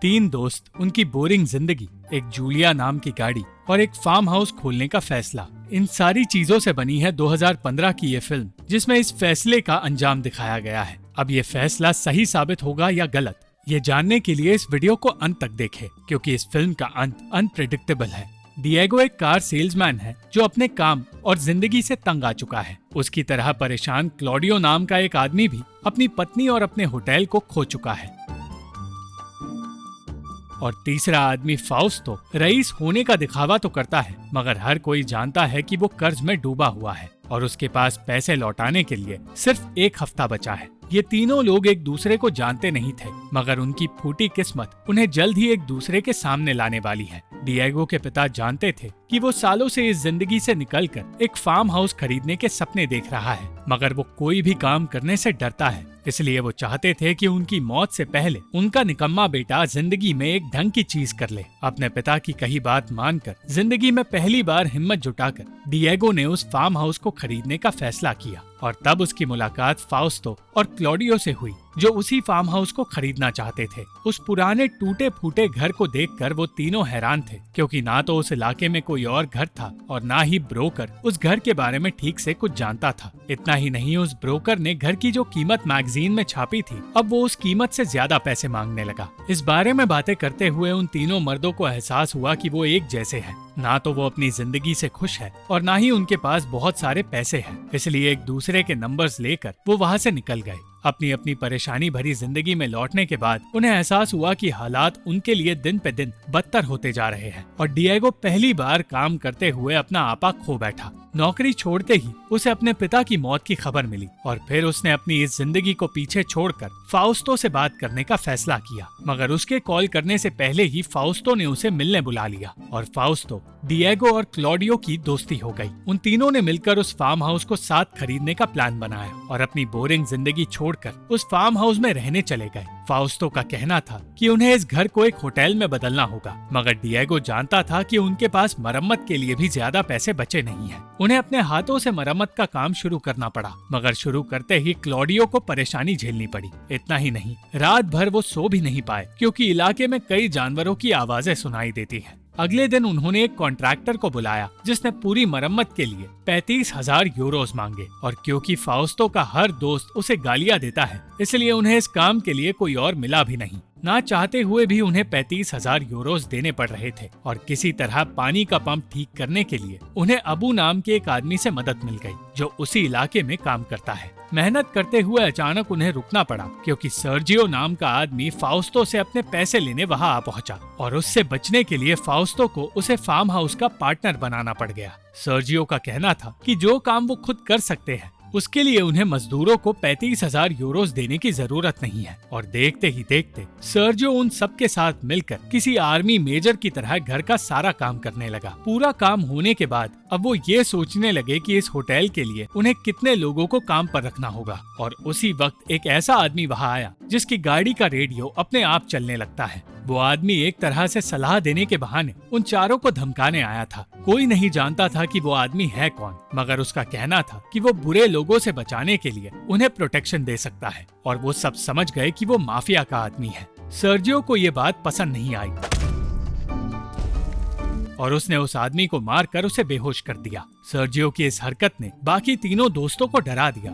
तीन दोस्त, उनकी बोरिंग जिंदगी, एक जूलिया नाम की गाड़ी और एक फार्म हाउस खोलने का फैसला, इन सारी चीजों से बनी है 2015 की ये फिल्म, जिसमें इस फैसले का अंजाम दिखाया गया है। अब ये फैसला सही साबित होगा या गलत, ये जानने के लिए इस वीडियो को अंत तक देखें, क्योंकि इस फिल्म का अंत अनप्रेडिक्टेबल है। डिएगो एक कार सेल्समैन है जो अपने काम और जिंदगी से तंग आ चुका है। उसकी तरह परेशान क्लॉडियो नाम का एक आदमी भी अपनी पत्नी और अपने होटल को खो चुका है। और तीसरा आदमी फाउस्तो रईस होने का दिखावा तो करता है, मगर हर कोई जानता है कि वो कर्ज में डूबा हुआ है और उसके पास पैसे लौटाने के लिए सिर्फ एक हफ्ता बचा है। ये तीनों लोग एक दूसरे को जानते नहीं थे, मगर उनकी फूटी किस्मत उन्हें जल्द ही एक दूसरे के सामने लाने वाली है। डिएगो के पिता जानते थे कि वो सालों से इस जिंदगी से निकलकर एक फार्म हाउस खरीदने के सपने देख रहा है, मगर वो कोई भी काम करने से डरता है। इसलिए वो चाहते थे कि उनकी मौत से पहले उनका निकम्मा बेटा जिंदगी में एक ढंग की चीज कर ले। अपने पिता की कही बात मानकर जिंदगी में पहली बार हिम्मत जुटाकर डिएगो ने उस फार्म हाउस को खरीदने का फैसला किया और तब उसकी मुलाकात फाउस्तो और क्लॉडियो से हुई, जो उसी फार्म हाउस को खरीदना चाहते थे। उस पुराने टूटे फूटे घर को देखकर वो तीनों हैरान थे, क्योंकि ना तो उस इलाके में कोई और घर था और ना ही ब्रोकर उस घर के बारे में ठीक से कुछ जानता था। इतना ही नहीं, उस ब्रोकर ने घर की जो कीमत मैगजीन में छापी थी, अब वो उस कीमत से ज्यादा पैसे मांगने लगा। इस बारे में बातें करते हुए उन तीनों मर्दों को एहसास हुआ कि वो एक जैसे हैं। ना तो वो अपनी जिंदगी से खुश है और ना ही उनके पास बहुत सारे पैसे हैं। इसलिए एक दूसरे के नंबर्स लेकर वो वहाँ से निकल गए। अपनी अपनी परेशानी भरी जिंदगी में लौटने के बाद उन्हें एहसास हुआ कि हालात उनके लिए दिन पे दिन बदतर होते जा रहे हैं और डिएगो पहली बार काम करते हुए अपना आपा खो बैठा। नौकरी छोड़ते ही उसे अपने पिता की मौत की खबर मिली और फिर उसने अपनी इस जिंदगी को पीछे छोड़कर फाउस्तो से बात करने का फैसला किया, मगर उसके कॉल करने से पहले ही फाउस्तो ने उसे मिलने बुला लिया और फाउस्तो, डिएगो और क्लॉडियो की दोस्ती हो गई। उन तीनों ने मिलकर उस फार्म हाउस को साथ खरीदने का प्लान बनाया और अपनी बोरिंग जिंदगी छोड़कर उस फार्म हाउस में रहने चले गए। फाउस्तो का कहना था कि उन्हें इस घर को एक होटल में बदलना होगा, मगर डिएगो जानता था कि उनके पास मरम्मत के लिए भी ज्यादा पैसे बचे नहीं हैं। उन्हें अपने हाथों से मरम्मत का काम शुरू करना पड़ा, मगर शुरू करते ही क्लॉडियो को परेशानी झेलनी पड़ी। इतना ही नहीं, रात भर वो सो भी नहीं पाए, क्योंकि इलाके में कई जानवरों की आवाजें सुनाई देती हैं। अगले दिन उन्होंने एक कॉन्ट्रैक्टर को बुलाया, जिसने पूरी मरम्मत के लिए 35,000 यूरोज मांगे। और क्योंकि फाउस्तो का हर दोस्त उसे गालियां देता है, इसलिए उन्हें इस काम के लिए कोई और मिला भी नहीं। ना चाहते हुए भी उन्हें 35,000 यूरोज देने पड़ रहे थे और किसी तरह पानी का पंप ठीक करने के लिए उन्हें अबू नाम के एक आदमी से मदद मिल गई, जो उसी इलाके में काम करता है। मेहनत करते हुए अचानक उन्हें रुकना पड़ा, क्योंकि सर्जियो नाम का आदमी फाउस्तो से अपने पैसे लेने वहां आ पहुंचा और उससे बचने के लिए फाउस्तो को उसे फार्म हाउस का पार्टनर बनाना पड़ गया। सर्जियो का कहना था कि जो काम वो खुद कर सकते हैं, उसके लिए उन्हें मजदूरों को 35,000 यूरोज देने की जरूरत नहीं है। और देखते ही देखते सर्जियो उन सब के साथ मिलकर किसी आर्मी मेजर की तरह घर का सारा काम करने लगा। पूरा काम होने के बाद अब वो ये सोचने लगे कि इस होटल के लिए उन्हें कितने लोगों को काम पर रखना होगा। और उसी वक्त एक ऐसा आदमी वहाँ आया जिसकी गाड़ी का रेडियो अपने आप चलने लगता है। वो आदमी एक तरह से सलाह देने के बहाने उन चारों को धमकाने आया था। कोई नहीं जानता था कि वो आदमी है कौन, मगर उसका कहना था कि वो बुरे लोगों से बचाने के लिए उन्हें प्रोटेक्शन दे सकता है। और वो सब समझ गए कि वो माफिया का आदमी है। सर्जियो को ये बात पसंद नहीं आई और उसने उस आदमी को मारकर उसे बेहोश कर दिया। सर्जियो की इस हरकत ने बाकी तीनों दोस्तों को डरा दिया,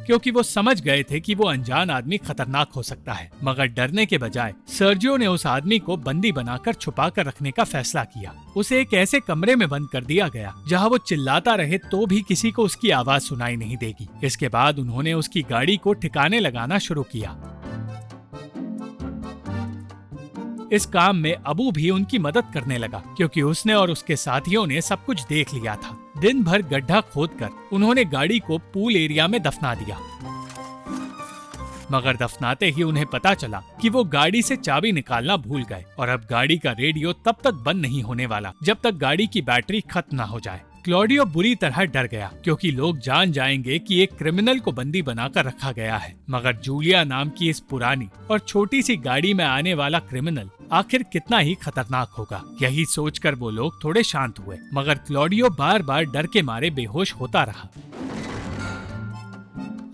क्योंकि वो समझ गए थे कि वो अनजान आदमी खतरनाक हो सकता है। मगर डरने के बजाय सर्जियो ने उस आदमी को बंदी बनाकर छुपा कर रखने का फैसला किया। उसे एक ऐसे कमरे में बंद कर दिया गया जहां वो चिल्लाता रहे तो भी किसी को उसकी आवाज सुनाई नहीं देगी। इसके बाद उन्होंने उसकी गाड़ी को ठिकाने लगाना शुरू किया। इस काम में अबू भी उनकी मदद करने लगा, क्योंकि उसने और उसके साथियों ने सब कुछ देख लिया था। दिन भर गड्ढा खोदकर उन्होंने गाड़ी को पूल एरिया में दफना दिया, मगर दफनाते ही उन्हें पता चला कि वो गाड़ी से चाबी निकालना भूल गए और अब गाड़ी का रेडियो तब तक बंद नहीं होने वाला जब तक गाड़ी की बैटरी खत्म न हो जाए। क्लॉडियो बुरी तरह डर गया, क्योंकि लोग जान जाएंगे कि एक क्रिमिनल को बंदी बनाकर रखा गया है। मगर जूलिया नाम की इस पुरानी और छोटी सी गाड़ी में आने वाला क्रिमिनल आखिर कितना ही खतरनाक होगा, यही सोचकर वो लोग थोड़े शांत हुए। मगर क्लॉडियो बार बार डर के मारे बेहोश होता रहा।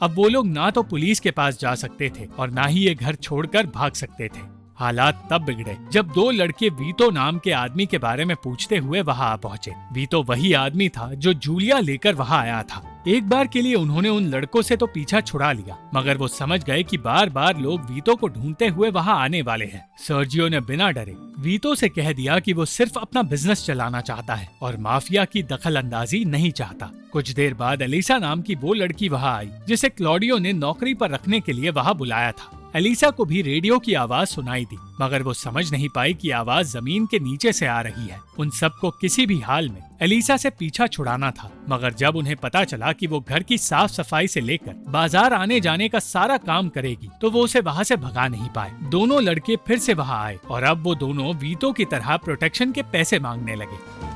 अब वो लोग ना तो पुलिस के पास जा सकते थे और ना ही ये घर छोड़कर भाग सकते थे। हालात तब बिगड़े जब दो लड़के वीतो नाम के आदमी के बारे में पूछते हुए वहाँ आ पहुँचे। वीतो वही आदमी था जो जूलिया लेकर वहाँ आया था। एक बार के लिए उन्होंने उन लड़कों से तो पीछा छुड़ा लिया, मगर वो समझ गए कि बार बार लोग वीतो को ढूंढते हुए वहाँ आने वाले हैं। सर्जियो ने बिना डरे वीतो से कह दिया कि वो सिर्फ अपना बिजनेस चलाना चाहता है और माफिया की दखल अंदाजी नहीं चाहता। कुछ देर बाद एलिसा नाम की वो लड़की वहाँ आई जिसे क्लॉडियो ने नौकरी पर रखने के लिए वहाँ बुलाया था। एलिसा को भी रेडियो की आवाज सुनाई दी, मगर वो समझ नहीं पाई कि आवाज जमीन के नीचे से आ रही है। उन सबको किसी भी हाल में एलिसा से पीछा छुड़ाना था, मगर जब उन्हें पता चला कि वो घर की साफ सफाई से लेकर बाजार आने जाने का सारा काम करेगी, तो वो उसे वहाँ से भगा नहीं पाए। दोनों लड़के फिर से वहाँ आए और अब वो दोनों वीतो की तरह प्रोटेक्शन के पैसे मांगने लगे।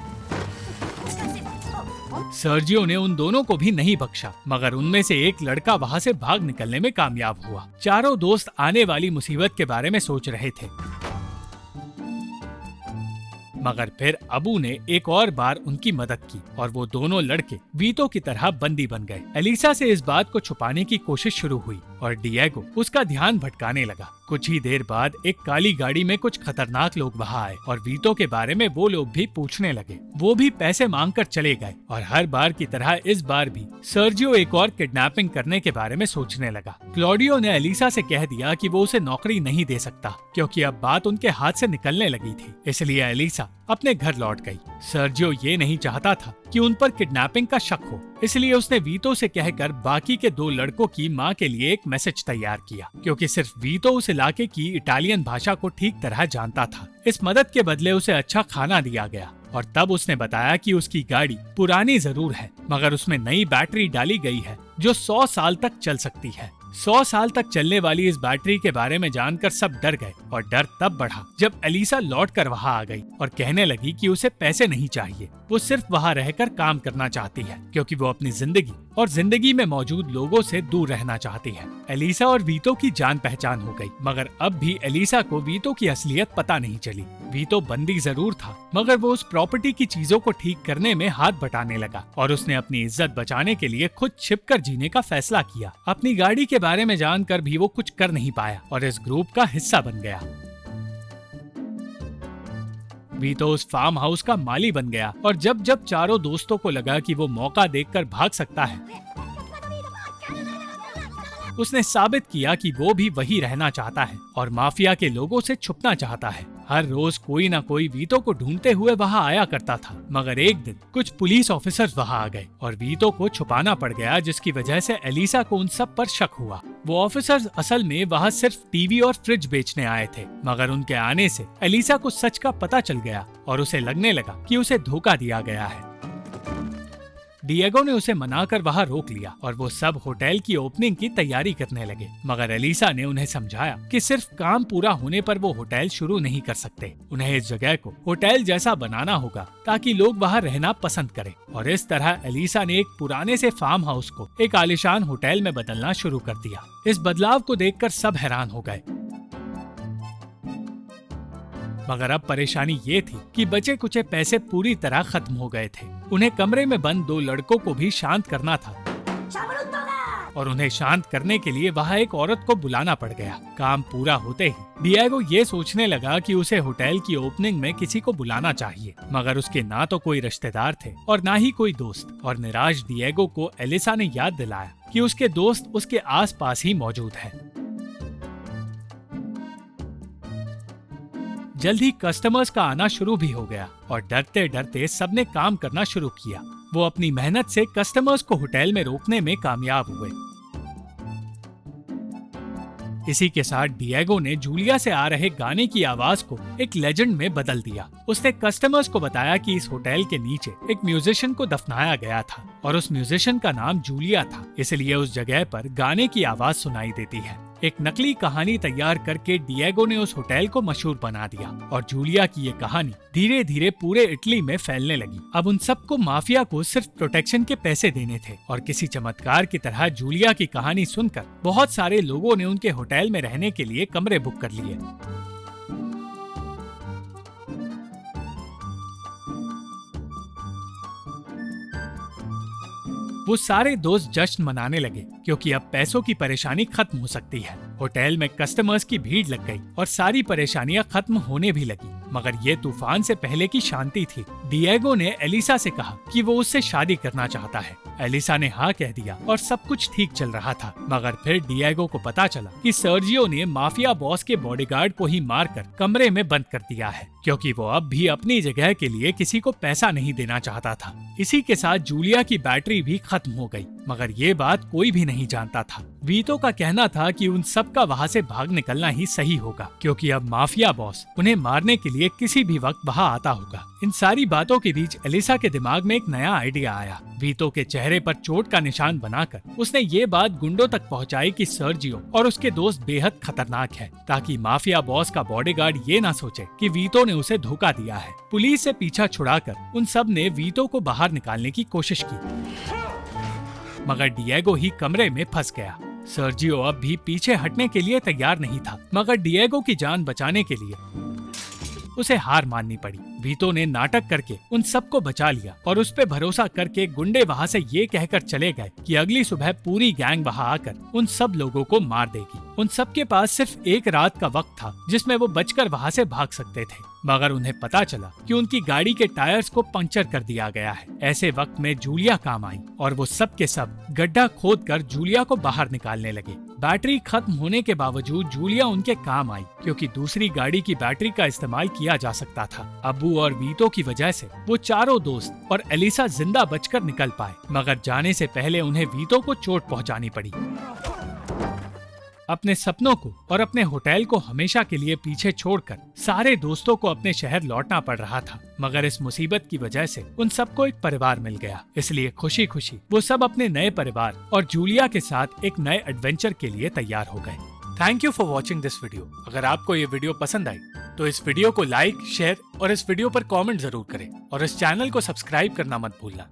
सर्जियो ने उन दोनों को भी नहीं बख्शा, मगर उनमें से एक लड़का वहाँ से भाग निकलने में कामयाब हुआ। चारों दोस्त आने वाली मुसीबत के बारे में सोच रहे थे, मगर फिर अबू ने एक और बार उनकी मदद की और वो दोनों लड़के वीतो की तरह बंदी बन गए। एलिसा से इस बात को छुपाने की कोशिश शुरू हुई और डिएगो उसका ध्यान भटकाने लगा। कुछ ही देर बाद एक काली गाड़ी में कुछ खतरनाक लोग वहाँ आए और वीतो के बारे में वो लोग भी पूछने लगे। वो भी पैसे मांगकर चले गए और हर बार की तरह इस बार भी सर्जियो एक और किडनैपिंग करने के बारे में सोचने लगा। क्लॉडियो ने एलिसा से कह दिया कि वो उसे नौकरी नहीं दे सकता क्योंकि अब बात उनके हाथ से निकलने लगी थी, इसलिए एलिसा अपने घर लौट गई। सर्जियो ये नहीं चाहता था कि उन पर किडनैपिंग का शक हो, इसलिए उसने वीतो से कहकर बाकी के दो लड़कों की माँ के लिए एक मैसेज तैयार किया, क्योंकि सिर्फ वीतो उस इलाके की इटालियन भाषा को ठीक तरह जानता था। इस मदद के बदले उसे अच्छा खाना दिया गया और तब उसने बताया कि उसकी गाड़ी पुरानी जरूर है, मगर उसमें नई बैटरी डाली गई है जो 100 साल तक चल सकती है। 100 साल तक चलने वाली इस बैटरी के बारे में जानकर सब डर गए और डर तब बढ़ा जब एलिसा लौटकर वहाँ आ गई और कहने लगी कि उसे पैसे नहीं चाहिए, वो सिर्फ वहाँ रहकर काम करना चाहती है क्योंकि वो अपनी जिंदगी और जिंदगी में मौजूद लोगों से दूर रहना चाहती है। एलिसा और वीतो की जान पहचान हो गई, मगर अब भी एलिसा को वीतो की असलियत पता नहीं चली। वीतो बंदी जरूर था, मगर वो उस प्रॉपर्टी की चीजों को ठीक करने में हाथ बटाने लगा और उसने अपनी इज्जत बचाने के लिए खुद छिपकर जीने का फैसला किया। अपनी गाड़ी के बारे में जानकर भी वो कुछ कर नहीं पाया और इस ग्रुप का हिस्सा बन गया। वीतो उस फार्म हाउस का माली बन गया और जब जब चारों दोस्तों को लगा कि वो मौका देखकर भाग सकता है, उसने साबित किया कि वो भी वही रहना चाहता है और माफिया के लोगों से छुपना चाहता है। हर रोज कोई ना कोई वीतो को ढूंढते हुए वहाँ आया करता था, मगर एक दिन कुछ पुलिस ऑफिसर्स वहाँ आ गए और वीतो को छुपाना पड़ गया, जिसकी वजह से एलिसा को उन सब पर शक हुआ। वो ऑफिसर्स असल में वहाँ सिर्फ टीवी और फ्रिज बेचने आए थे, मगर उनके आने से एलिसा को सच का पता चल गया और उसे लगने लगा कि उसे धोखा दिया गया है। डिएगो ने उसे मनाकर वहाँ रोक लिया और वो सब होटल की ओपनिंग की तैयारी करने लगे, मगर एलिसा ने उन्हें समझाया कि सिर्फ काम पूरा होने पर वो होटल शुरू नहीं कर सकते। उन्हें इस जगह को होटल जैसा बनाना होगा ताकि लोग वहाँ रहना पसंद करें। और इस तरह एलिसा ने एक पुराने से फार्म हाउस को एक आलीशान होटल में बदलना शुरू कर दिया। इस बदलाव को देखकर सब हैरान हो गए, मगर अब परेशानी ये थी कि बचे कुचे पैसे पूरी तरह खत्म हो गए थे। उन्हें कमरे में बंद दो लड़कों को भी शांत करना था और उन्हें शांत करने के लिए वहाँ एक औरत को बुलाना पड़ गया। काम पूरा होते ही डिएगो ये सोचने लगा कि उसे होटल की ओपनिंग में किसी को बुलाना चाहिए, मगर उसके ना तो कोई रिश्तेदार थे और ना ही कोई दोस्त। और निराश डिएगो को एलिसा ने याद दिलाया कि उसके दोस्त उसके आसपास ही मौजूद है। जल्द ही कस्टमर्स का आना शुरू भी हो गया और डरते डरते सबने काम करना शुरू किया। वो अपनी मेहनत से कस्टमर्स को होटल में रोकने में कामयाब हुए। इसी के साथ डिएगो ने जूलिया से आ रहे गाने की आवाज को एक लेजेंड में बदल दिया। उसने कस्टमर्स को बताया कि इस होटल के नीचे एक म्यूजिशियन को दफनाया गया था और उस म्यूजिशियन का नाम जूलिया था, इसलिए उस जगह पर गाने की आवाज सुनाई देती है। एक नकली कहानी तैयार करके डिएगो ने उस होटल को मशहूर बना दिया और जूलिया की ये कहानी धीरे धीरे पूरे इटली में फैलने लगी। अब उन सबको माफिया को सिर्फ प्रोटेक्शन के पैसे देने थे और किसी चमत्कार की तरह जूलिया की कहानी सुनकर बहुत सारे लोगों ने उनके होटल में रहने के लिए कमरे बुक कर लिए। वो सारे दोस्त जश्न मनाने लगे क्योंकि अब पैसों की परेशानी खत्म हो सकती है होटल में कस्टमर्स की भीड़ लग गई और सारी परेशानियां खत्म होने भी लगी। मगर ये तूफान से पहले की शांति थी। डिएगो ने एलिसा से कहा कि वो उससे शादी करना चाहता है। एलिसा ने हाँ कह दिया और सब कुछ ठीक चल रहा था। मगर फिर डिएगो को पता चला कि सर्जियो ने माफिया बॉस के बॉडीगार्ड को ही मारकर कमरे में बंद कर दिया है, क्योंकि वो अब भी अपनी जगह के लिए किसी को पैसा नहीं देना चाहता था। इसी के साथ जूलिया की बैटरी भी खत्म हो गई, मगर ये बात कोई भी नहीं जानता था। वीतो का कहना था कि उन सब का वहाँ से भाग निकलना ही सही होगा, क्योंकि अब माफिया बॉस उन्हें मारने के लिए किसी भी वक्त वहाँ आता होगा। इन सारी बातों के बीच एलिसा के दिमाग में एक नया आइडिया आया। वीतो के चेहरे पर चोट का निशान बनाकर उसने ये बात गुंडों तक पहुंचाई कि सर्जियो और उसके दोस्त बेहद खतरनाक है, ताकि माफिया बॉस का बॉडीगार्ड ये ना सोचे कि वीतो ने उसे धोखा दिया है। पुलिस से पीछा छुड़ाकर उन सब ने वीतो को बाहर निकालने की कोशिश की, मगर डिएगो ही कमरे में फंस गया। सर्जियो अब भी पीछे हटने के लिए तैयार नहीं था, मगर डिएगो की जान बचाने के लिए उसे हार माननी पड़ी। वीतो ने नाटक करके उन सबको बचा लिया और उस पे भरोसा करके गुंडे वहाँ से ये कहकर चले गए कि अगली सुबह पूरी गैंग वहाँ आकर उन सब लोगों को मार देगी। उन सब के पास सिर्फ एक रात का वक्त था जिसमें वो बचकर वहाँ से भाग सकते थे, मगर उन्हें पता चला कि उनकी गाड़ी के टायर्स को पंक्चर कर दिया गया है। ऐसे वक्त में जूलिया काम आई और वो सब के सब गड्ढा खोदकर जूलिया को बाहर निकालने लगे। बैटरी खत्म होने के बावजूद जूलिया उनके काम आई, क्योंकि दूसरी गाड़ी की बैटरी का इस्तेमाल किया जा सकता था। अब्बू और वीतो की वजह से वो चारों दोस्त और एलिसा जिंदा बचकर निकल पाए, मगर जाने से पहले उन्हें वीतो को चोट पहुंचानी पड़ी। अपने सपनों को और अपने होटल को हमेशा के लिए पीछे छोड़कर सारे दोस्तों को अपने शहर लौटना पड़ रहा था, मगर इस मुसीबत की वजह से उन सबको एक परिवार मिल गया। इसलिए खुशी खुशी वो सब अपने नए परिवार और जूलिया के साथ एक नए एडवेंचर के लिए तैयार हो गए। Thank you for watching this video. अगर आपको ये वीडियो पसंद आई तो इस वीडियो को लाइक, शेयर और इस वीडियो पर कमेंट जरूर करें और इस चैनल को सब्सक्राइब करना मत भूलना।